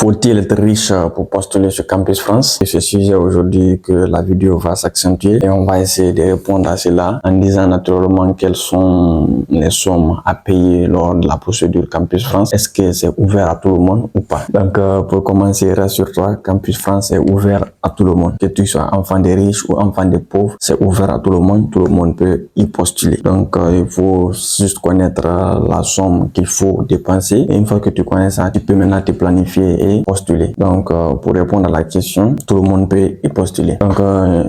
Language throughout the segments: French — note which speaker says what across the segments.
Speaker 1: Faut-il être riche pour postuler sur Campus France? C'est ce sujet aujourd'hui que la vidéo va s'accentuer et on va essayer de répondre à cela en disant naturellement quelles sont les sommes à payer lors de la procédure Campus France. Est-ce que c'est ouvert à tout le monde ou pas? Donc pour commencer, rassure-toi, Campus France est ouvert à tout le monde. Que tu sois enfant des riches ou enfant des pauvres, c'est ouvert à tout le monde peut y postuler. Donc il faut juste connaître la somme qu'il faut dépenser et une fois que tu connais ça, tu peux maintenant te planifier et postuler. Donc pour répondre à la question, tout le monde peut y postuler. Donc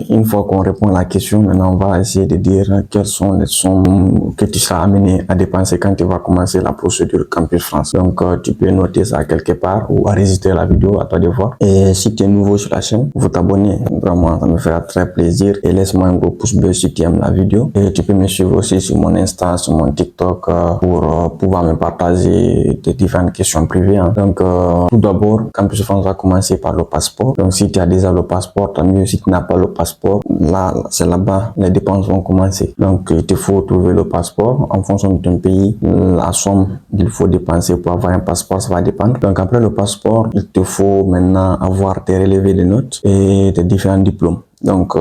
Speaker 1: une fois qu'on répond à la question, maintenant on va essayer de dire quelles sont les sommes que tu seras amené à dépenser quand tu vas commencer la procédure Campus France. Donc tu peux noter ça quelque part ou enregistrer la vidéo, à toi de voir. Et si tu es nouveau sur la chaîne, il faut t'abonner. Vraiment, ça me fera très plaisir. Et laisse-moi un gros pouce bleu si tu aimes la vidéo. Et tu peux me suivre aussi sur mon Insta, sur mon TikTok pour pouvoir me partager tes différentes questions privées. Donc tout d'abord, Campus France va commencer par le passeport. Donc si tu as déjà le passeport, tant mieux. Si tu n'as pas le passeport, là, c'est là-bas, les dépenses vont commencer. Donc il te faut trouver le passeport en fonction de ton pays. La somme qu'il faut dépenser pour avoir un passeport, ça va dépendre. Donc après le passeport, il te faut maintenant avoir tes relevés de notes et tes différents diplômes. Donc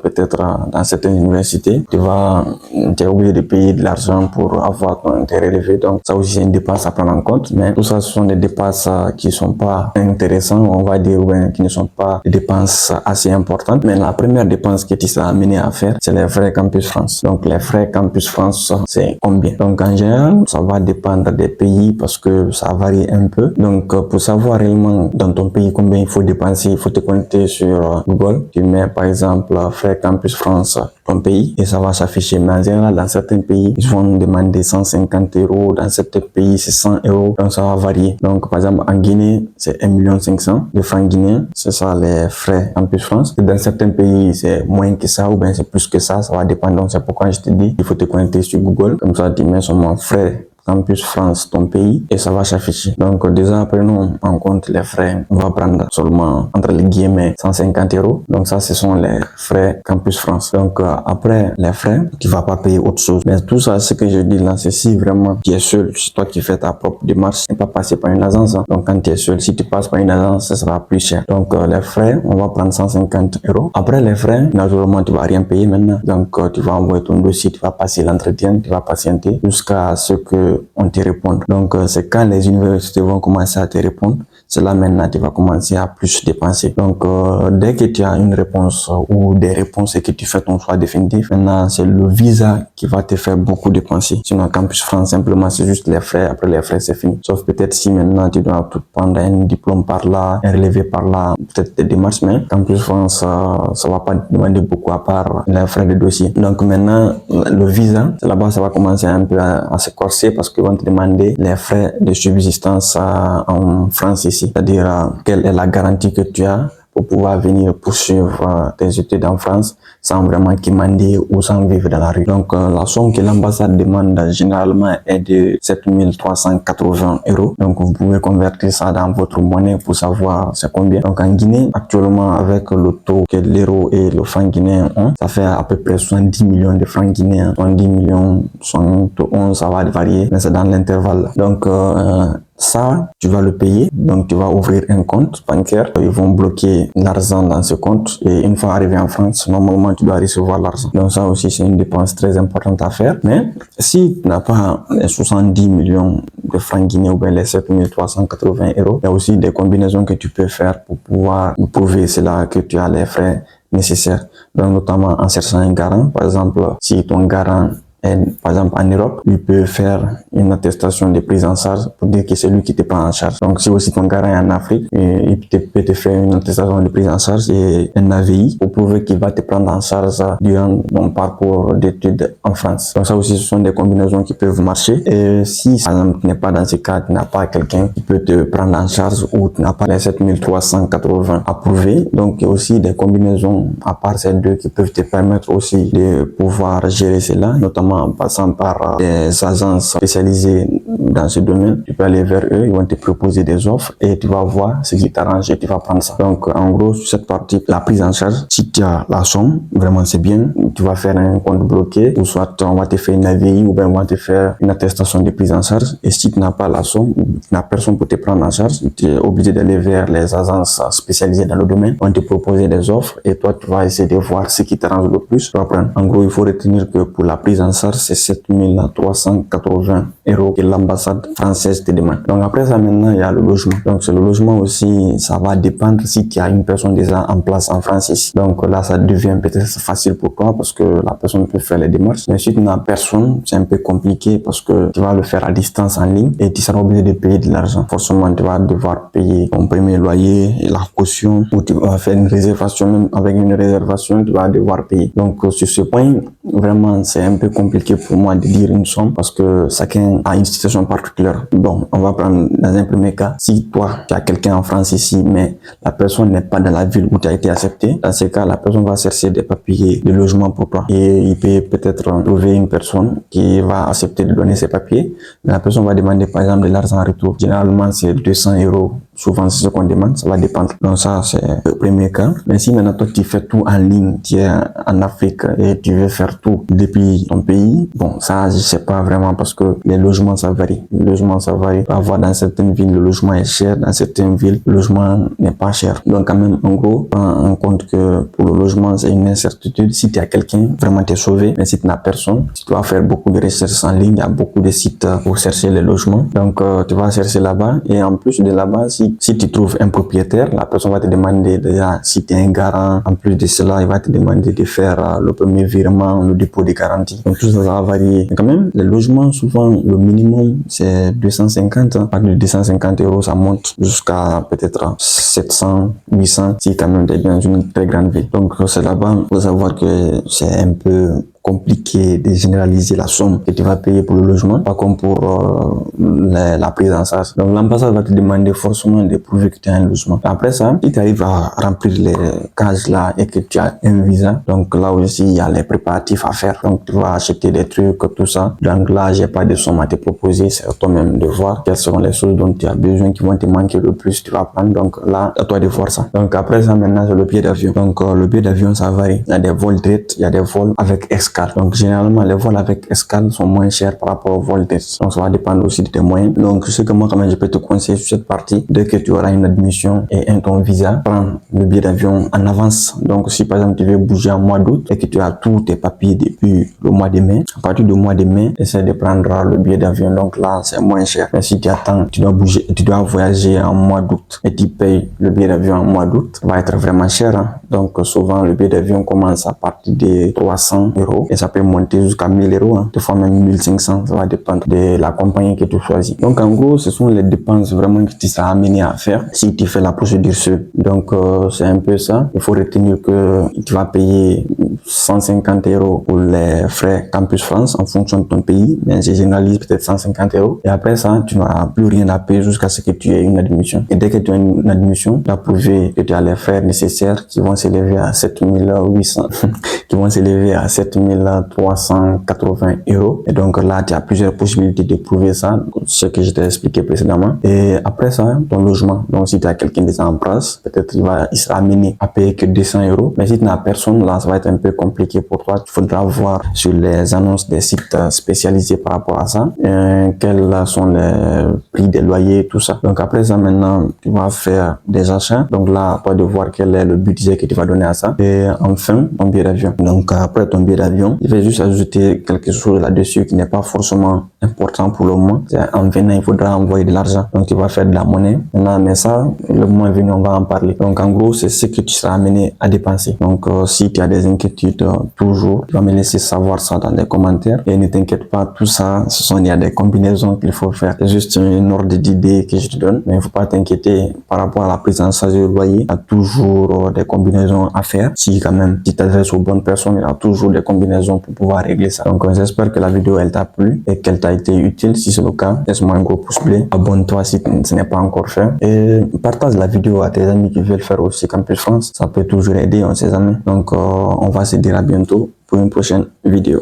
Speaker 1: peut-être dans certaines universités, tu es obligé de payer de l'argent pour avoir tes relevés. Donc ça aussi c'est une dépense à prendre en compte. Mais tout ça, ce sont des dépenses qui sont pas intéressantes, on va dire, qui ne sont pas des dépenses assez importantes. Mais la première dépense que tu seras amené à faire, c'est les frais Campus France. Donc les frais Campus France, c'est combien? Donc en général, ça va dépendre des pays parce que ça varie un peu. Donc pour savoir réellement dans ton pays combien il faut dépenser, il faut te connecter sur Google. Tu mets par exemple frais Campus France ton pays et ça va s'afficher. Mais en général, dans certains pays, ils vont demander 150 €. Dans certains pays, c'est 100 €. Donc ça va varier. Donc par exemple, en Guinée, c'est 1,5 million de francs guinéens. C'est ça les frais Campus France. Et dans certains pays, c'est moins que ça ou bien c'est plus que ça. Ça va dépendre. Donc c'est pourquoi je te dis, il faut te connecter sur Google. Comme ça, tu mets seulement frais Campus France, ton pays, et ça va s'afficher. Donc déjà, prenons en compte les frais. On va prendre seulement, entre les guillemets, 150 €. Donc ça, ce sont les frais Campus France. Donc après les frais, tu vas pas payer autre chose. Mais tout ça, ce que je dis là, c'est si vraiment tu es seul, c'est toi qui fais ta propre démarche, et pas passer par une agence. Donc quand tu es seul, si tu passes par une agence, ça sera plus cher. Donc les frais, on va prendre 150 €. Après les frais, naturellement, tu vas rien payer maintenant. Donc tu vas envoyer ton dossier, tu vas passer l'entretien, tu vas patienter jusqu'à ce que on te réponde. Donc c'est quand les universités vont commencer à te répondre, c'est là maintenant tu vas commencer à plus dépenser. Donc dès que tu as une réponse ou des réponses et que tu fais ton choix définitif, maintenant c'est le visa qui va te faire beaucoup dépenser. Sinon Campus France, simplement c'est juste les frais. Après les frais, c'est fini. Sauf peut-être si maintenant tu dois prendre un diplôme par là, un relevé par là, peut-être des démarches, mais Campus France ça va pas demander beaucoup à part les frais de dossier. Donc maintenant le visa, c'est là-bas ça va commencer un peu à se corser parce qu'ils vont te demander les frais de subsistance en France ici. C'est-à-dire quelle est la garantie que tu as pour pouvoir venir poursuivre tes études en France sans vraiment quémander ou sans vivre dans la rue. Donc la somme que l'ambassade demande généralement est de 7 380 €. Donc vous pouvez convertir ça dans votre monnaie pour savoir c'est combien. Donc en Guinée, actuellement avec le taux que l'euro et le franc guinéen ont, ça fait à peu près 70 millions de francs guinéens. 70 millions, 71, ça va varier, mais c'est dans l'intervalle. Donc ça, tu vas le payer. Donc, tu vas ouvrir un compte bancaire. Ils vont bloquer l'argent dans ce compte. Et une fois arrivé en France, normalement, tu dois recevoir l'argent. Donc, ça aussi, c'est une dépense très importante à faire. Mais si tu n'as pas les 70 millions de francs guinéens ou bien les 7 380 €, il y a aussi des combinaisons que tu peux faire pour pouvoir prouver cela, que tu as les frais nécessaires. Donc, notamment en cherchant un garant. Par exemple, si ton garant par exemple en Europe, il peut faire une attestation de prise en charge pour dire que c'est lui qui te prend en charge. Donc si aussi ton garant est en Afrique, il peut te faire une attestation de prise en charge et un AVI pour prouver qu'il va te prendre en charge durant ton parcours d'études en France. Donc ça aussi, ce sont des combinaisons qui peuvent marcher. Et si par exemple tu n'es pas dans ce cas, tu n'as pas quelqu'un qui peut te prendre en charge ou tu n'as pas les 7 380 approuvés, donc il y a aussi des combinaisons à part ces deux qui peuvent te permettre aussi de pouvoir gérer cela, notamment directement en passant par des agences spécialisées dans ce domaine. Tu peux aller vers eux, ils vont te proposer des offres et tu vas voir ce qui t'arrange et tu vas prendre ça. Donc en gros, sur cette partie, la prise en charge, si tu as la somme, vraiment c'est bien, tu vas faire un compte bloqué ou soit on va te faire une AVI ou bien on va te faire une attestation de prise en charge. Et si tu n'as pas la somme, tu n'as personne pour te prendre en charge, tu es obligé d'aller vers les agences spécialisées dans le domaine. On te proposer des offres et toi tu vas essayer de voir ce qui t'arrange le plus. Tu vas prendre. En gros, il faut retenir que pour la prise en charge, c'est 7 380 € que l'ambassade française te demande. Donc après ça, maintenant, il y a le logement. Donc c'est le logement aussi, ça va dépendre si tu as une personne déjà en place en France ici. Donc là, ça devient peut-être facile pour toi parce que la personne peut faire les démarches. Mais si tu n'as personne, c'est un peu compliqué parce que tu vas le faire à distance en ligne et tu seras obligé de payer de l'argent. Forcément, tu vas devoir payer ton premier loyer et la caution ou tu vas faire une réservation. Même avec une réservation, tu vas devoir payer. Donc sur ce point, vraiment, c'est un peu compliqué pour moi de dire une somme parce que chacun a une situation particulière. Bon, on va prendre dans un premier cas, si toi, tu as quelqu'un en France ici, mais la personne n'est pas dans la ville où tu as été accepté, dans ce cas, la personne va chercher des papiers de logement pour toi. Et il peut peut-être trouver une personne qui va accepter de donner ses papiers, mais la personne va demander par exemple de l'argent en retour. Généralement, c'est 200 €. Souvent, c'est ce qu'on demande, ça va dépendre. Donc ça, c'est le premier cas. Mais si maintenant toi, tu fais tout en ligne, tu es en Afrique et tu veux faire tout depuis ton pays, bon, ça, je sais pas vraiment parce que les logements, ça varie. Les logements, ça varie. On va voir dans certaines villes, le logement est cher. Dans certaines villes, le logement n'est pas cher. Donc quand même, en gros, prends en compte que pour le logement, c'est une incertitude. Si tu as quelqu'un, vraiment t'es sauvé. Mais si tu n'as personne, tu dois faire beaucoup de recherches en ligne. Il y a beaucoup de sites pour chercher les logements. Donc tu vas chercher là-bas. Et en plus de là-bas, si tu trouves un propriétaire, la personne va te demander déjà si tu es un garant. En plus de cela, il va te demander de faire le premier virement, le dépôt de garantie. Donc tout ça, ça va varier. Mais quand même, les logements, souvent, le minimum, c'est 250. À partir de 250 €, ça monte jusqu'à peut-être 700, 800, si quand même tu es dans une très grande ville. Donc c'est là-bas, il faut savoir que c'est un peu compliqué de généraliser la somme que tu vas payer pour le logement, pas comme pour la prise en charge. Donc l'ambassade va te demander forcément de prouver que tu as un logement. Après ça, si tu arrives à remplir les cases là et que tu as un visa, donc là aussi il y a les préparatifs à faire. Donc tu vas acheter des trucs, tout ça. Donc là, j'ai pas de somme à te proposer, c'est à toi-même de voir quelles seront les choses dont tu as besoin qui vont te manquer le plus, tu vas prendre. Donc là, à toi de voir ça. Donc après ça, maintenant c'est le billet d'avion. Donc le billet d'avion, ça varie. Il y a des vols directs, il y a des vols avec escale. Donc généralement les vols avec escale sont moins chers par rapport aux vols direct. Donc ça va dépendre aussi de tes moyens. Donc ce que moi quand même je peux te conseiller sur cette partie, dès que tu auras une admission et ton visa, prends le billet d'avion en avance. Donc si par exemple tu veux bouger en mois d'août et que tu as tous tes papiers depuis le mois de mai, à partir du mois de mai, essaie de prendre le billet d'avion. Donc là c'est moins cher. Mais si tu attends, tu dois bouger, tu dois voyager en mois d'août et tu payes le billet d'avion en mois d'août, ça va être vraiment cher. Hein? Donc souvent le billet d'avion commence à partir de 300 € et ça peut monter jusqu'à 1000 €, hein. Des fois même 1500, ça va dépendre de la compagnie que tu choisis. Donc en gros, ce sont les dépenses vraiment que tu seras amené à faire si tu fais la procédure seule. Donc c'est un peu ça. Il faut retenir que tu vas payer 150 € pour les frais Campus France en fonction de ton pays, mais je généralise peut-être 150 €. Et après ça, tu n'auras plus rien à payer jusqu'à ce que tu aies une admission. Et dès que tu as une admission, tu as prouvé que tu as les frais nécessaires qui vont s'élever à 7800, qui vont s'élever à 7380 €. Et donc là, tu as plusieurs possibilités de prouver ça, ce que je t'ai expliqué précédemment. Et après ça, ton logement. Donc si tu as quelqu'un déjà en place, peut-être il sera amené à payer que 200 €. Mais si tu n'as personne, là, ça va être un peu compliqué pour toi. Il faudra voir sur les annonces des sites spécialisés par rapport à ça, quels sont les prix des loyers, tout ça. Donc après ça, maintenant, tu vas faire des achats. Donc là, à toi de voir quel est le budget que tu vas donner à ça. Et enfin, ton billet d'avion. Donc après ton billet d'avion, je vais juste ajouter quelque chose là-dessus qui n'est pas forcément important pour le moment. En venant, il faudra envoyer de l'argent. Donc tu vas faire de la monnaie. Maintenant, mais ça, le moment venu, on va en parler. Donc en gros, c'est ce que tu seras amené à dépenser. Donc si tu as des inquiétudes, toujours, tu vas me laisser savoir ça dans les commentaires. Et ne t'inquiète pas, tout ça, il y a des combinaisons qu'il faut faire. C'est juste une ordre d'idée que je te donne. Mais il ne faut pas t'inquiéter par rapport à la prise en charge du loyer. Il y a toujours des combinaisons à faire. Si quand même tu t'adresses aux bonnes personnes, il y a toujours des combinaisons pour pouvoir régler ça. Donc j'espère que la vidéo elle t'a plu et qu'elle t'a été utile. Si c'est le cas, laisse-moi un gros pouce bleu. Abonne-toi si ce n'est pas encore fait. Et partage la vidéo à tes amis qui veulent faire aussi Campus France. Ça peut toujours aider, on sait jamais. Donc on va se dire à bientôt pour une prochaine vidéo.